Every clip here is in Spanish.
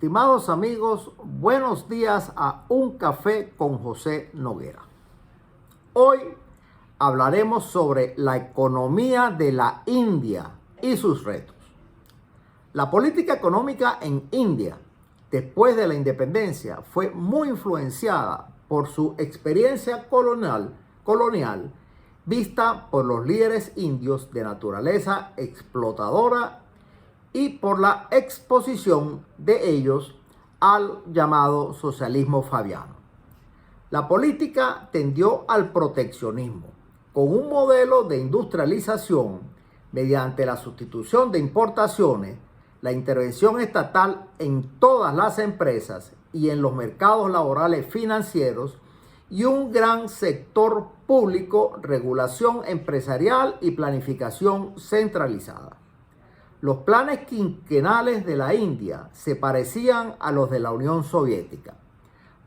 Estimados amigos, buenos días a Un Café con José Noguera. Hoy hablaremos sobre la economía de la India y sus retos. La política económica en India, después de la independencia, fue muy influenciada por su experiencia colonial vista por los líderes indios de naturaleza explotadora y por la exposición de ellos al llamado socialismo fabiano. La política tendió al proteccionismo, con un modelo de industrialización mediante la sustitución de importaciones, la intervención estatal en todas las empresas y en los mercados laborales financieros y un gran sector público, regulación empresarial y planificación centralizada. Los planes quinquenales de la India se parecían a los de la Unión Soviética.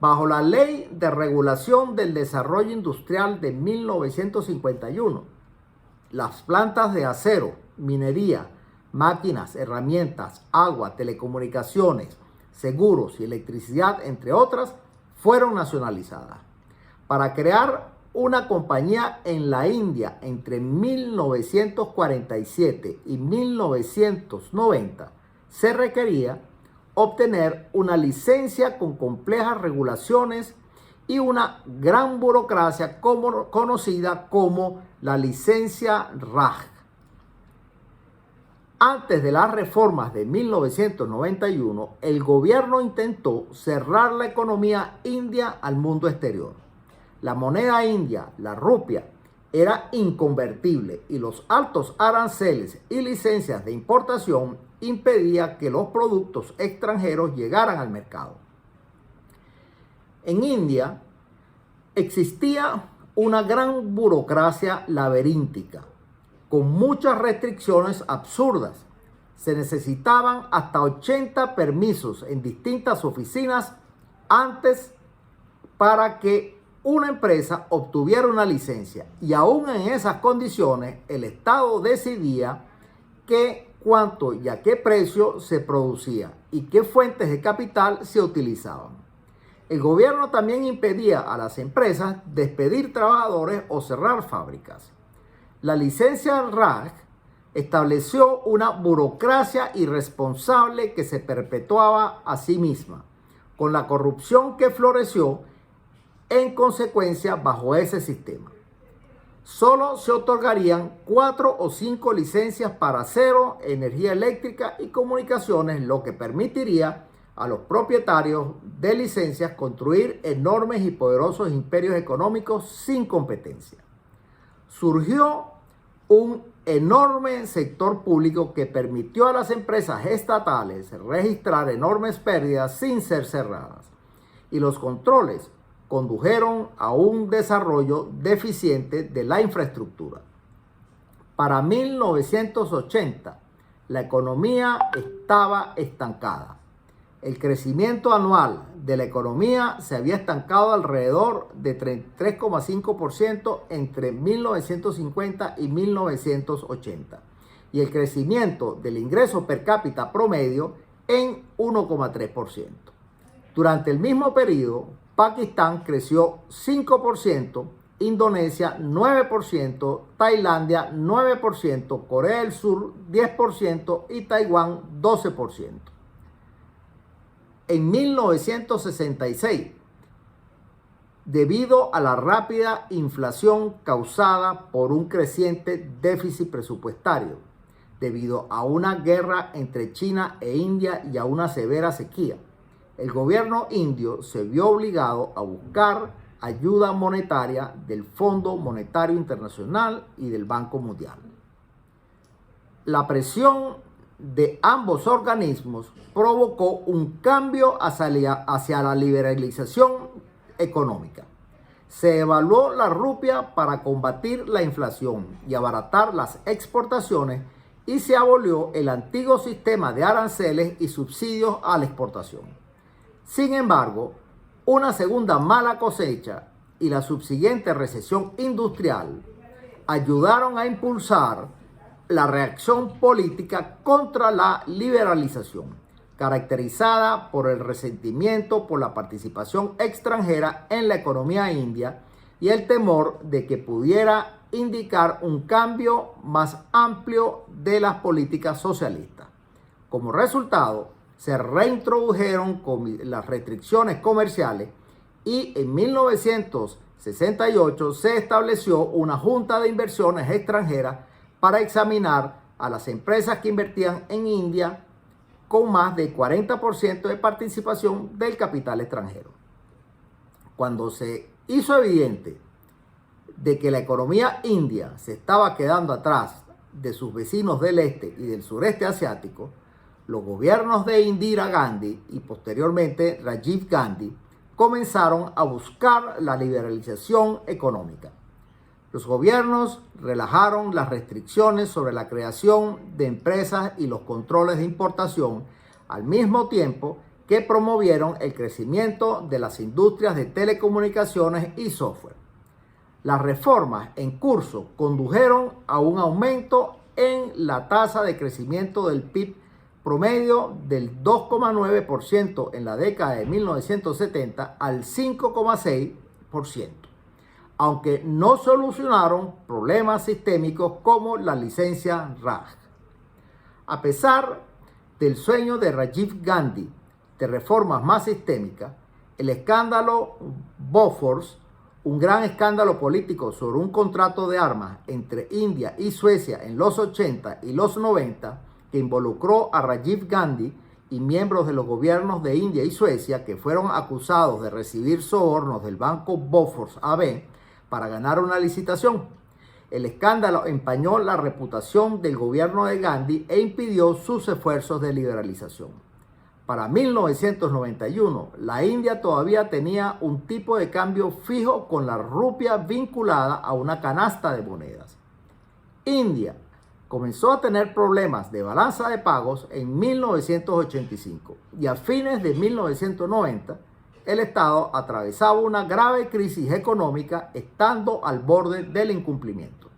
Bajo la Ley de Regulación del Desarrollo Industrial de 1951, las plantas de acero, minería, máquinas, herramientas, agua, telecomunicaciones, seguros y electricidad, entre otras, fueron nacionalizadas. Para crear una compañía en la India entre 1947 y 1990 se requería obtener una licencia con complejas regulaciones y una gran burocracia conocida como la licencia Raj. Antes de las reformas de 1991, el gobierno intentó cerrar la economía india al mundo exterior. La moneda india, la rupia, era inconvertible y los altos aranceles y licencias de importación impedían que los productos extranjeros llegaran al mercado. En India existía una gran burocracia laberíntica, con muchas restricciones absurdas. Se necesitaban hasta 80 permisos en distintas oficinas antes para que una empresa obtuviera una licencia, y aún en esas condiciones el Estado decidía qué, cuánto y a qué precio se producía y qué fuentes de capital se utilizaban. El gobierno también impedía a las empresas despedir trabajadores o cerrar fábricas. La licencia Raj estableció una burocracia irresponsable que se perpetuaba a sí misma, con la corrupción que floreció en consecuencia bajo ese sistema. Solo se otorgarían 4 o 5 licencias para acero, energía eléctrica y comunicaciones, lo que permitiría a los propietarios de licencias construir enormes y poderosos imperios económicos sin competencia. Surgió un enorme sector público que permitió a las empresas estatales registrar enormes pérdidas sin ser cerradas, y los controles condujeron a un desarrollo deficiente de la infraestructura. Para 1980, la economía estaba estancada. El crecimiento anual de la economía se había estancado alrededor de 3,5% entre 1950 y 1980, y el crecimiento del ingreso per cápita promedio en 1,3%. Durante el mismo periodo, Pakistán creció 5%, Indonesia 9%, Tailandia 9%, Corea del Sur 10% y Taiwán 12%. En 1966, debido a la rápida inflación causada por un creciente déficit presupuestario, debido a una guerra entre China e India y a una severa sequía, el gobierno indio se vio obligado a buscar ayuda monetaria del Fondo Monetario Internacional y del Banco Mundial. La presión de ambos organismos provocó un cambio hacia la liberalización económica. Se evaluó la rupia para combatir la inflación y abaratar las exportaciones y se abolió el antiguo sistema de aranceles y subsidios a la exportación. Sin embargo, una segunda mala cosecha y la subsiguiente recesión industrial ayudaron a impulsar la reacción política contra la liberalización, caracterizada por el resentimiento por la participación extranjera en la economía india y el temor de que pudiera indicar un cambio más amplio de las políticas socialistas. Como resultado, se reintrodujeron las restricciones comerciales y en 1968 se estableció una junta de inversiones extranjeras para examinar a las empresas que invertían en India con más de 40% de participación del capital extranjero. Cuando se hizo evidente de que la economía india se estaba quedando atrás de sus vecinos del este y del sureste asiático, los gobiernos de Indira Gandhi y posteriormente Rajiv Gandhi comenzaron a buscar la liberalización económica. Los gobiernos relajaron las restricciones sobre la creación de empresas y los controles de importación, al mismo tiempo que promovieron el crecimiento de las industrias de telecomunicaciones y software. Las reformas en curso condujeron a un aumento en la tasa de crecimiento del PIB promedio del 2,9% en la década de 1970 al 5,6%, aunque no solucionaron problemas sistémicos como la licencia Raj. A pesar del sueño de Rajiv Gandhi de reformas más sistémicas, el escándalo Bofors, un gran escándalo político sobre un contrato de armas entre India y Suecia en los 80 y los 90, que involucró a Rajiv Gandhi y miembros de los gobiernos de India y Suecia que fueron acusados de recibir sobornos del banco Bofors AB para ganar una licitación. El escándalo empañó la reputación del gobierno de Gandhi e impidió sus esfuerzos de liberalización. Para 1991, la India todavía tenía un tipo de cambio fijo con la rupia vinculada a una canasta de monedas. India comenzó a tener problemas de balanza de pagos en 1985 y a fines de 1990 el Estado atravesaba una grave crisis económica estando al borde del incumplimiento.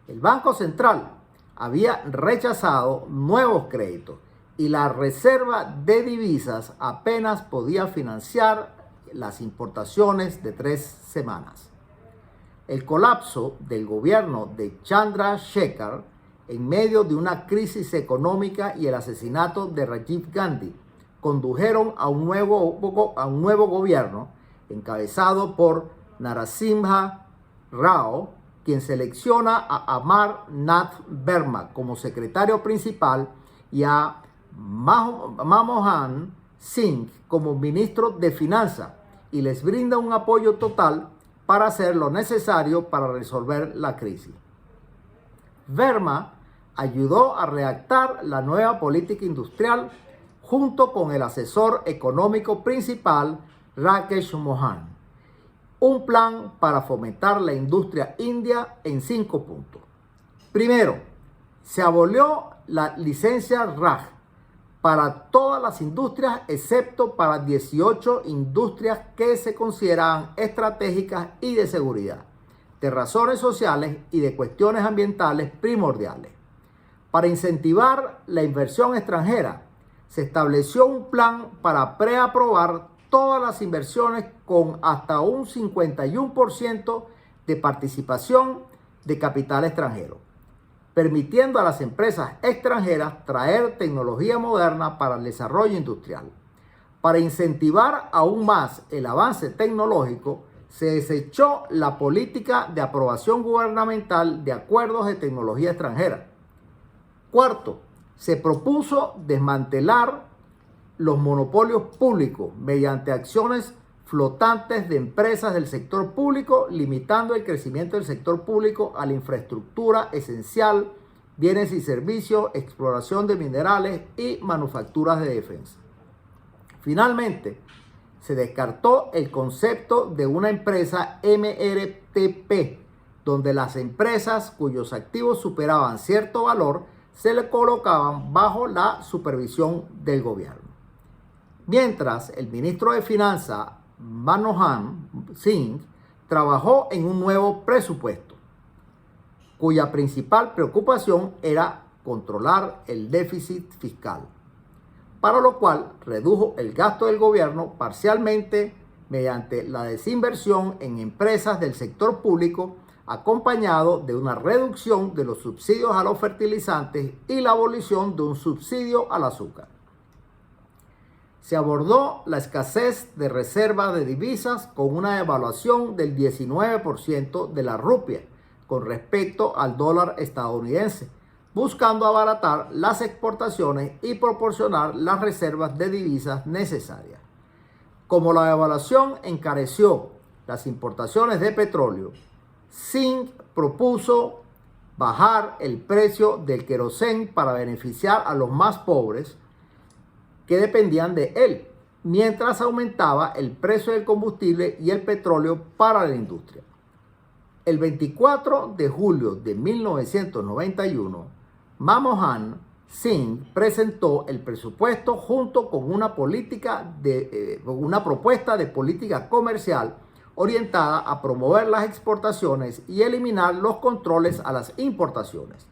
El Banco Central había rechazado nuevos créditos y la reserva de divisas apenas podía financiar las importaciones de 3 semanas. El colapso del gobierno de Chandrasekhar en medio de una crisis económica y el asesinato de Rajiv Gandhi condujeron a un nuevo gobierno encabezado por Narasimha Rao, quien selecciona a Amar Nath Verma como secretario principal y a Manmohan Singh como ministro de Finanzas y les brinda un apoyo total para hacer lo necesario para resolver la crisis. Verma ayudó a redactar la nueva política industrial junto con el asesor económico principal Rakesh Mohan, un plan para fomentar la industria india en 5 puntos. Primero, se abolió la licencia Raj para todas las industrias excepto para 18 industrias que se consideraban estratégicas y de seguridad, de razones sociales y de cuestiones ambientales primordiales. Para incentivar la inversión extranjera, se estableció un plan para preaprobar todas las inversiones con hasta un 51% de participación de capital extranjero, permitiendo a las empresas extranjeras traer tecnología moderna para el desarrollo industrial. Para incentivar aún más el avance tecnológico, se desechó la política de aprobación gubernamental de acuerdos de tecnología extranjera. Cuarto, se propuso desmantelar los monopolios públicos mediante acciones flotantes de empresas del sector público, limitando el crecimiento del sector público a la infraestructura esencial bienes y servicios, exploración de minerales y manufacturas de defensa. Finalmente, se descartó el concepto de una empresa MRTP, donde las empresas cuyos activos superaban cierto valor se le colocaban bajo la supervisión del gobierno. Mientras el ministro de Finanzas, Manmohan Singh, trabajó en un nuevo presupuesto, cuya principal preocupación era controlar el déficit fiscal, para lo cual redujo el gasto del gobierno parcialmente mediante la desinversión en empresas del sector público, acompañado de una reducción de los subsidios a los fertilizantes y la abolición de un subsidio al azúcar. Se abordó la escasez de reservas de divisas con una devaluación del 19% de la rupia con respecto al dólar estadounidense, buscando abaratar las exportaciones y proporcionar las reservas de divisas necesarias. Como la devaluación encareció las importaciones de petróleo, Singh propuso bajar el precio del querosén para beneficiar a los más pobres que dependían de él, mientras aumentaba el precio del combustible y el petróleo para la industria. El 24 de julio de 1991, Manmohan Singh presentó el presupuesto junto con una propuesta de política comercial orientada a promover las exportaciones y eliminar los controles a las importaciones.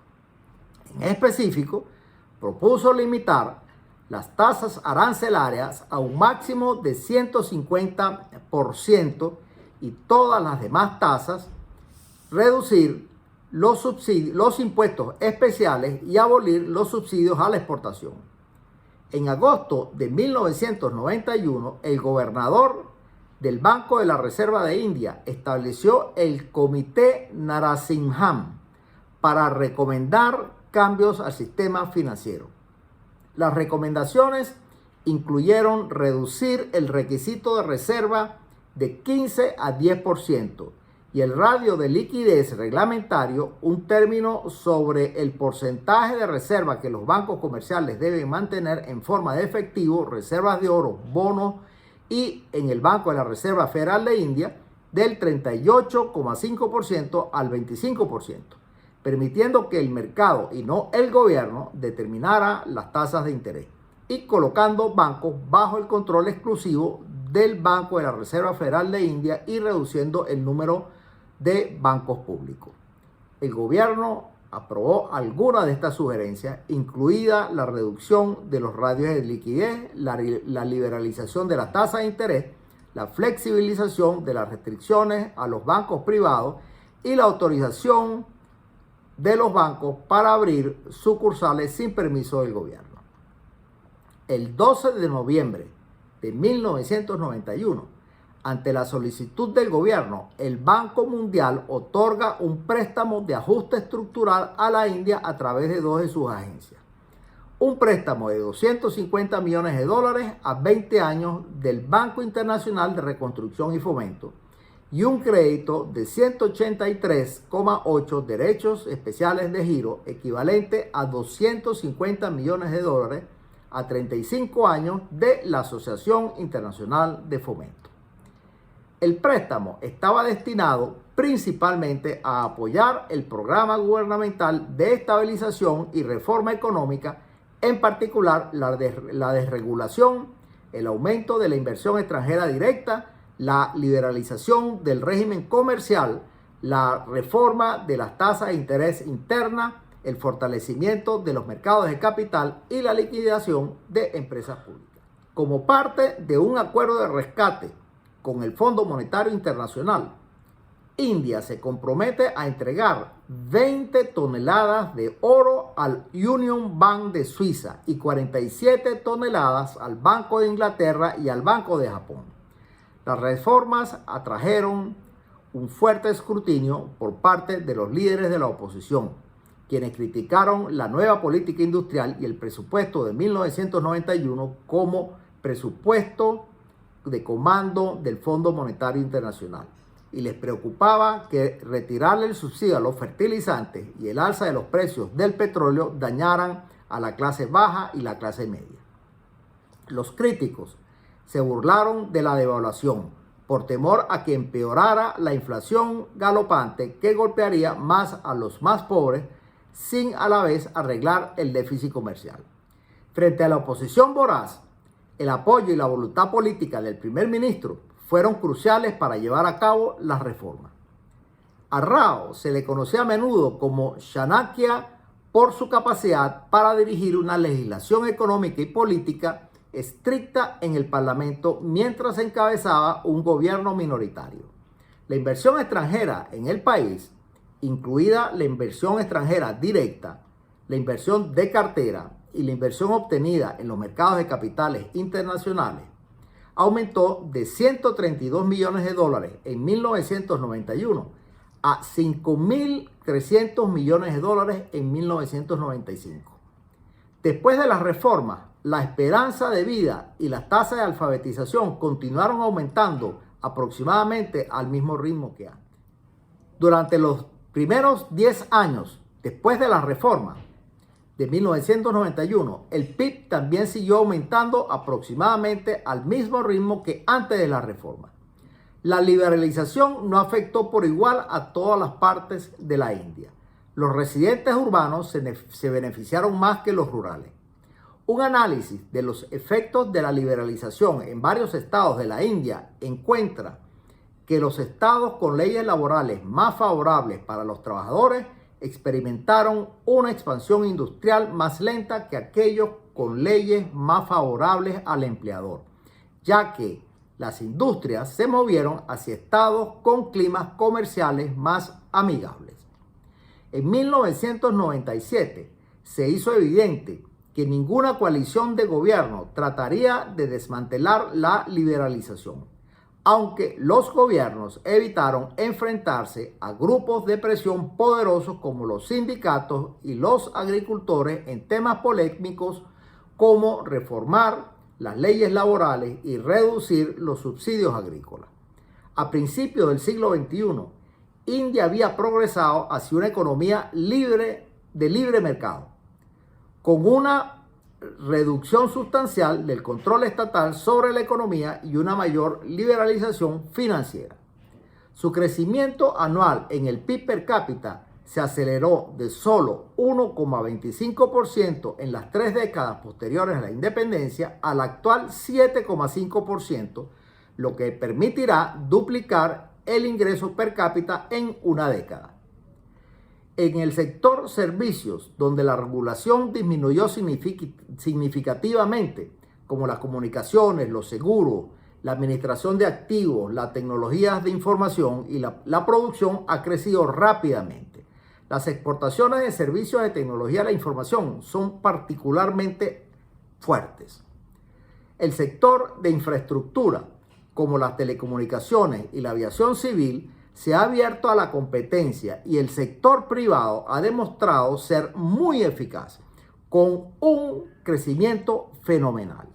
En específico, propuso limitar las tasas arancelarias a un máximo de 150% y todas las demás tasas, reducir los impuestos especiales y abolir los subsidios a la exportación. En agosto de 1991, el gobernador del Banco de la Reserva de India estableció el Comité Narasimhan para recomendar cambios al sistema financiero. Las recomendaciones incluyeron reducir el requisito de reserva de 15 a 10% y el radio de liquidez reglamentario, un término sobre el porcentaje de reserva que los bancos comerciales deben mantener en forma de efectivo, reservas de oro, bonos y en el Banco de la Reserva Federal de India del 38,5% al 25%, permitiendo que el mercado y no el gobierno determinara las tasas de interés y colocando bancos bajo el control exclusivo del Banco de la Reserva Federal de India y reduciendo el número de bancos públicos. El gobierno aprobó algunas de estas sugerencias, incluida la reducción de los radios de liquidez, la liberalización de la tasa de interés, la flexibilización de las restricciones a los bancos privados y la autorización de los bancos para abrir sucursales sin permiso del gobierno. El 12 de noviembre de 1991, ante la solicitud del gobierno, el Banco Mundial otorga un préstamo de ajuste estructural a la India a través de dos de sus agencias. Un préstamo de 250 millones de dólares a 20 años del Banco Internacional de Reconstrucción y Fomento y un crédito de 183,8 derechos especiales de giro equivalente a 250 millones de dólares a 35 años de la Asociación Internacional de Fomento. El préstamo estaba destinado principalmente a apoyar el programa gubernamental de estabilización y reforma económica, en particular la desregulación, el aumento de la inversión extranjera directa, la liberalización del régimen comercial, la reforma de las tasas de interés interna, el fortalecimiento de los mercados de capital y la liquidación de empresas públicas. Como parte de un acuerdo de rescate con el Fondo Monetario Internacional, India se compromete a entregar 20 toneladas de oro al Union Bank de Suiza y 47 toneladas al Banco de Inglaterra y al Banco de Japón. Las reformas atrajeron un fuerte escrutinio por parte de los líderes de la oposición, quienes criticaron la nueva política industrial y el presupuesto de 1991 como presupuesto de comando del Fondo Monetario Internacional. y les preocupaba que retirarle el subsidio a los fertilizantes y el alza de los precios del petróleo dañaran a la clase baja y la clase media. Los críticos se burlaron de la devaluación por temor a que empeorara la inflación galopante que golpearía más a los más pobres sin a la vez arreglar el déficit comercial. Frente a la oposición voraz, el apoyo y la voluntad política del primer ministro fueron cruciales para llevar a cabo las reformas. A Rao se le conocía a menudo como Chanakya por su capacidad para dirigir una legislación económica y política estricta en el Parlamento mientras encabezaba un gobierno minoritario. La inversión extranjera en el país, incluida la inversión extranjera directa, la inversión de cartera y la inversión obtenida en los mercados de capitales internacionales, aumentó de 132 millones de dólares en 1991 a 5.300 millones de dólares en 1995. Después de las reformas, la esperanza de vida y las tasas de alfabetización continuaron aumentando aproximadamente al mismo ritmo que antes. Durante los primeros 10 años después de la reforma de 1991, el PIB también siguió aumentando aproximadamente al mismo ritmo que antes de la reforma. La liberalización no afectó por igual a todas las partes de la India. Los residentes urbanos se beneficiaron más que los rurales. Un análisis de los efectos de la liberalización en varios estados de la India encuentra que los estados con leyes laborales más favorables para los trabajadores experimentaron una expansión industrial más lenta que aquellos con leyes más favorables al empleador, ya que las industrias se movieron hacia estados con climas comerciales más amigables. En 1997 se hizo evidente que ninguna coalición de gobierno trataría de desmantelar la liberalización, aunque los gobiernos evitaron enfrentarse a grupos de presión poderosos como los sindicatos y los agricultores en temas polémicos como reformar las leyes laborales y reducir los subsidios agrícolas. A principios del siglo XXI, India había progresado hacia una economía de libre mercado, con una reducción sustancial del control estatal sobre la economía y una mayor liberalización financiera. Su crecimiento anual en el PIB per cápita se aceleró de solo 1,25% en las 3 décadas posteriores a la independencia al actual 7,5%, lo que permitirá duplicar el ingreso per cápita en una década. En el sector servicios, donde la regulación disminuyó significativamente, como las comunicaciones, los seguros, la administración de activos, las tecnologías de información y la producción ha crecido rápidamente. Las exportaciones de servicios de tecnología de la información son particularmente fuertes. El sector de infraestructura, como las telecomunicaciones y la aviación civil, se ha abierto a la competencia y el sector privado ha demostrado ser muy eficaz, con un crecimiento fenomenal.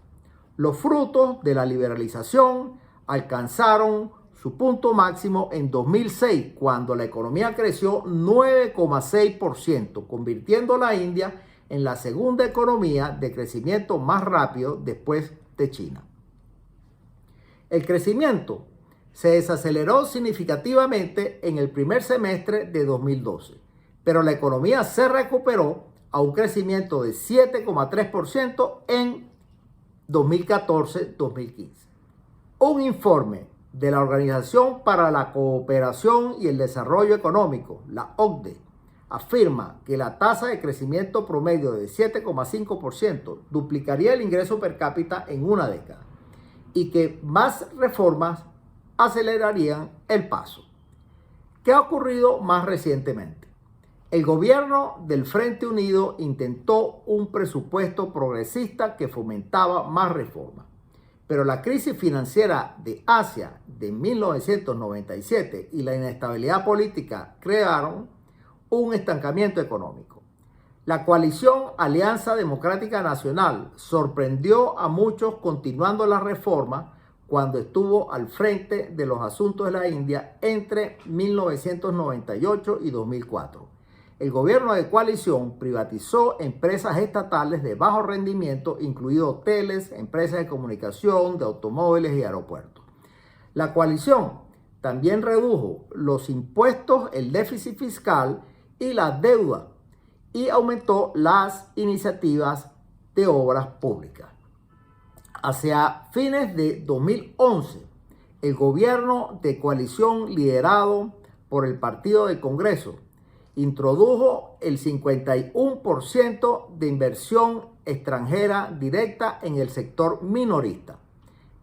Los frutos de la liberalización alcanzaron su punto máximo en 2006, cuando la economía creció 9,6%, convirtiendo a la India en la segunda economía de crecimiento más rápido después de China. El crecimiento se desaceleró significativamente en el primer semestre de 2012, pero la economía se recuperó a un crecimiento de 7,3% en 2014-2015. Un informe de la Organización para la Cooperación y el Desarrollo Económico, la OCDE, afirma que la tasa de crecimiento promedio de 7,5% duplicaría el ingreso per cápita en una década y que más reformas acelerarían el paso. ¿Qué ha ocurrido más recientemente? El gobierno del Frente Unido intentó un presupuesto progresista que fomentaba más reformas, pero la crisis financiera de Asia de 1997 y la inestabilidad política crearon un estancamiento económico. La coalición Alianza Democrática Nacional sorprendió a muchos continuando las reformas cuando estuvo al frente de los asuntos de la India entre 1998 y 2004. El gobierno de coalición privatizó empresas estatales de bajo rendimiento, incluidos hoteles, empresas de comunicación, de automóviles y aeropuertos. La coalición también redujo los impuestos, el déficit fiscal y la deuda y aumentó las iniciativas de obras públicas. Hacia fines de 2011, el gobierno de coalición liderado por el Partido del Congreso introdujo el 51% de inversión extranjera directa en el sector minorista.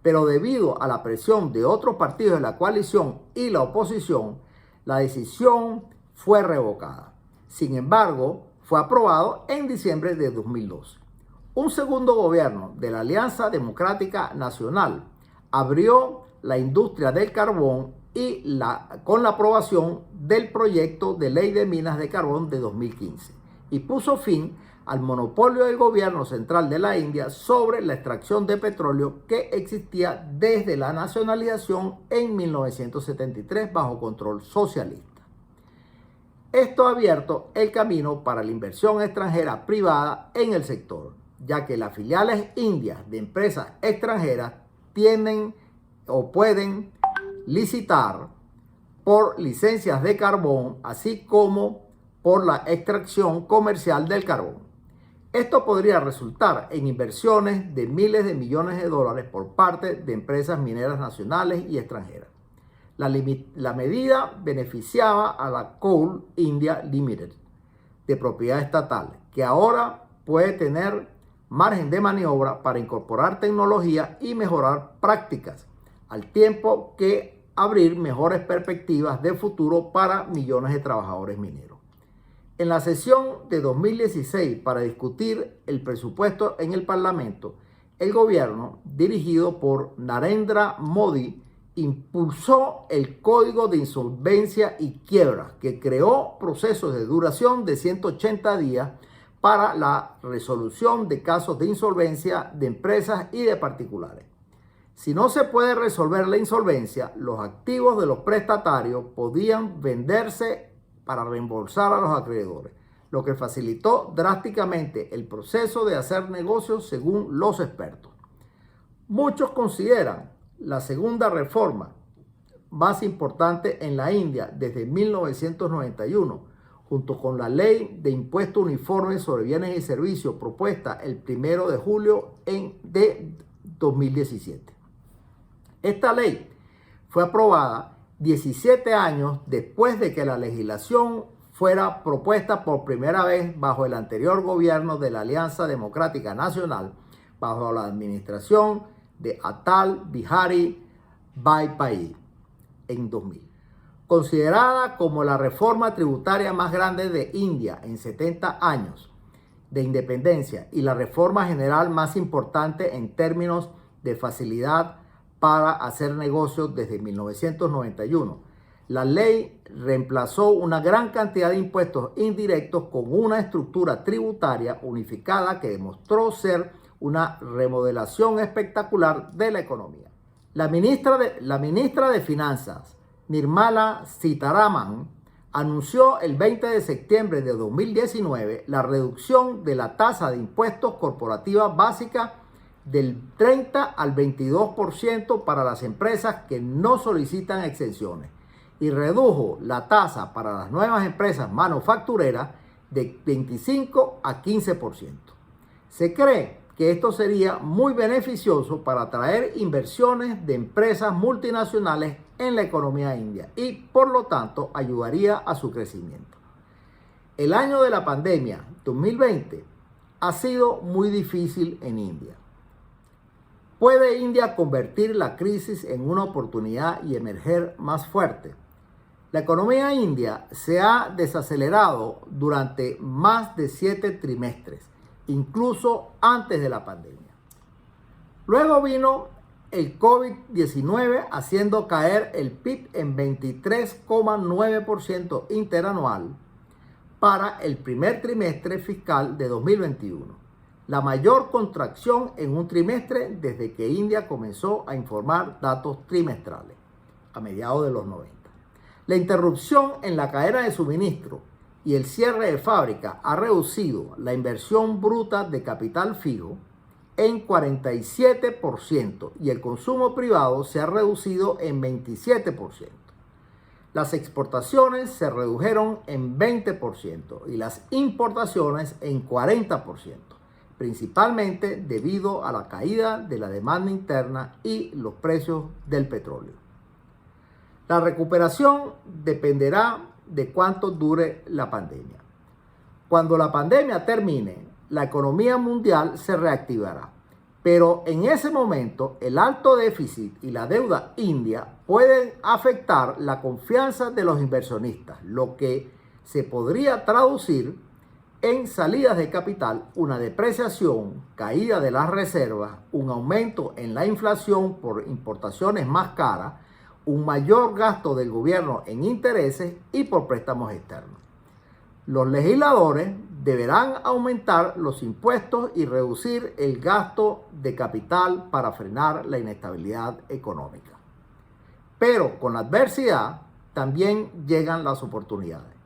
Pero debido a la presión de otros partidos de la coalición y la oposición, la decisión fue revocada. Sin embargo, fue aprobado en diciembre de 2012. Un segundo gobierno de la Alianza Democrática Nacional abrió la industria del carbón con la aprobación del proyecto de ley de minas de carbón de 2015 y puso fin al monopolio del gobierno central de la India sobre la extracción de petróleo que existía desde la nacionalización en 1973 bajo control socialista. Esto ha abierto el camino para la inversión extranjera privada en el sector, ya que las filiales indias de empresas extranjeras tienen o pueden licitar por licencias de carbón, así como por la extracción comercial del carbón. Esto podría resultar en inversiones de miles de millones de dólares por parte de empresas mineras nacionales y extranjeras. La medida beneficiaba a la Coal India Limited, de propiedad estatal, que ahora puede tener margen de maniobra para incorporar tecnología y mejorar prácticas, al tiempo que abrir mejores perspectivas de futuro para millones de trabajadores mineros. En la sesión de 2016 para discutir el presupuesto en el Parlamento, el gobierno, dirigido por Narendra Modi, impulsó el Código de Insolvencia y Quiebra, que creó procesos de duración de 180 días para la resolución de casos de insolvencia de empresas y de particulares. Si no se puede resolver la insolvencia, los activos de los prestatarios podían venderse para reembolsar a los acreedores, lo que facilitó drásticamente el proceso de hacer negocios según los expertos. Muchos consideran la segunda reforma más importante en la India desde 1991, junto con la Ley de Impuesto Uniforme sobre Bienes y Servicios propuesta el 1 de julio de 2017. Esta ley fue aprobada 17 años después de que la legislación fuera propuesta por primera vez bajo el anterior gobierno de la Alianza Democrática Nacional, bajo la administración de Atal Bihari Vajpayee en 2000. Considerada como la reforma tributaria más grande de India en 70 años de independencia y la reforma general más importante en términos de facilidad para hacer negocios desde 1991. La ley reemplazó una gran cantidad de impuestos indirectos con una estructura tributaria unificada que demostró ser una remodelación espectacular de la economía. La ministra de Finanzas, Nirmala Sitharaman, anunció el 20 de septiembre de 2019 la reducción de la tasa de impuestos corporativa básica del 30 al 22% para las empresas que no solicitan exenciones y redujo la tasa para las nuevas empresas manufactureras de 25 a 15%. Se cree que esto sería muy beneficioso para atraer inversiones de empresas multinacionales en la economía india y, por lo tanto, ayudaría a su crecimiento. El año de la pandemia, 2020, ha sido muy difícil en India. ¿Puede India convertir la crisis en una oportunidad y emerger más fuerte? La economía india se ha desacelerado durante más de 7 trimestres, incluso antes de la pandemia. Luego vino el COVID-19 haciendo caer el PIB en 23,9% interanual para el primer trimestre fiscal de 2021. la mayor contracción en un trimestre desde que India comenzó a informar datos trimestrales a mediados de los 90. La interrupción en la cadena de suministro y el cierre de fábrica ha reducido la inversión bruta de capital fijo en 47% y el consumo privado se ha reducido en 27%. Las exportaciones se redujeron en 20% y las importaciones en 40%, principalmente debido a la caída de la demanda interna y los precios del petróleo. La recuperación dependerá de cuánto dure la pandemia. Cuando la pandemia termine, la economía mundial se reactivará, pero en ese momento el alto déficit y la deuda india pueden afectar la confianza de los inversionistas, lo que se podría traducir en salidas de capital, una depreciación, caída de las reservas, un aumento en la inflación por importaciones más caras, un mayor gasto del gobierno en intereses y por préstamos externos. Los legisladores deberán aumentar los impuestos y reducir el gasto de capital para frenar la inestabilidad económica. Pero con la adversidad también llegan las oportunidades.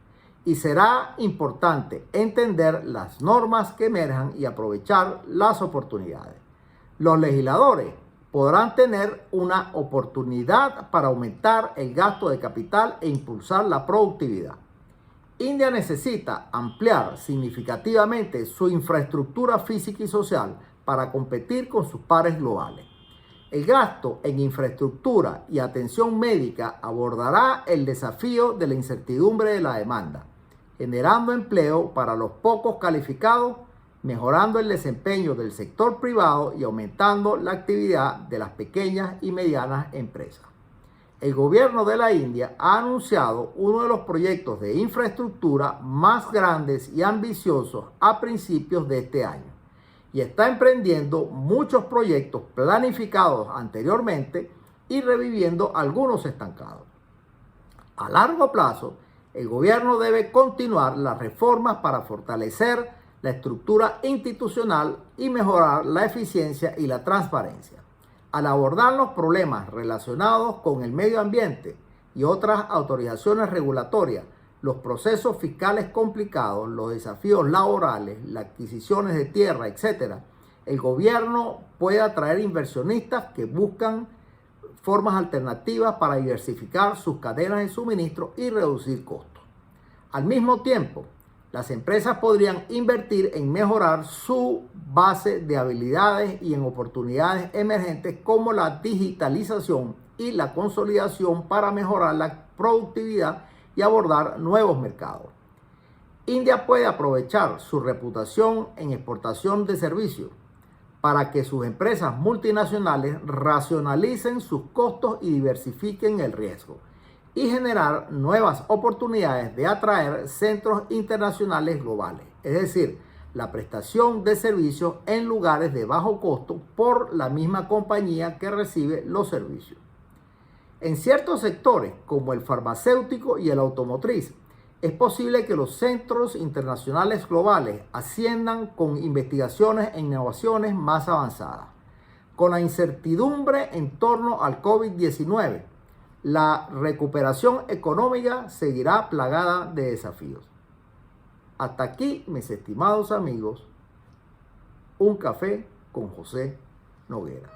Y será importante entender las normas que emerjan y aprovechar las oportunidades. Los legisladores podrán tener una oportunidad para aumentar el gasto de capital e impulsar la productividad. India necesita ampliar significativamente su infraestructura física y social para competir con sus pares globales. El gasto en infraestructura y atención médica abordará el desafío de la incertidumbre de la demanda, generando empleo para los pocos calificados, mejorando el desempeño del sector privado y aumentando la actividad de las pequeñas y medianas empresas. El gobierno de la India ha anunciado uno de los proyectos de infraestructura más grandes y ambiciosos a principios de este año y está emprendiendo muchos proyectos planificados anteriormente y reviviendo algunos estancados. A largo plazo, el gobierno debe continuar las reformas para fortalecer la estructura institucional y mejorar la eficiencia y la transparencia. Al abordar los problemas relacionados con el medio ambiente y otras autorizaciones regulatorias, los procesos fiscales complicados, los desafíos laborales, las adquisiciones de tierra, etc., el gobierno puede atraer inversionistas que buscan formas alternativas para diversificar sus cadenas de suministro y reducir costos. Al mismo tiempo, las empresas podrían invertir en mejorar su base de habilidades y en oportunidades emergentes como la digitalización y la consolidación para mejorar la productividad y abordar nuevos mercados. India puede aprovechar su reputación en exportación de servicios para que sus empresas multinacionales racionalicen sus costos y diversifiquen el riesgo, y generar nuevas oportunidades de atraer centros internacionales globales, es decir, la prestación de servicios en lugares de bajo costo por la misma compañía que recibe los servicios. En ciertos sectores, como el farmacéutico y el automotriz, es posible que los centros internacionales globales asciendan con investigaciones e innovaciones más avanzadas. Con la incertidumbre en torno al COVID-19, la recuperación económica seguirá plagada de desafíos. Hasta aquí, mis estimados amigos, un café con José Noguera.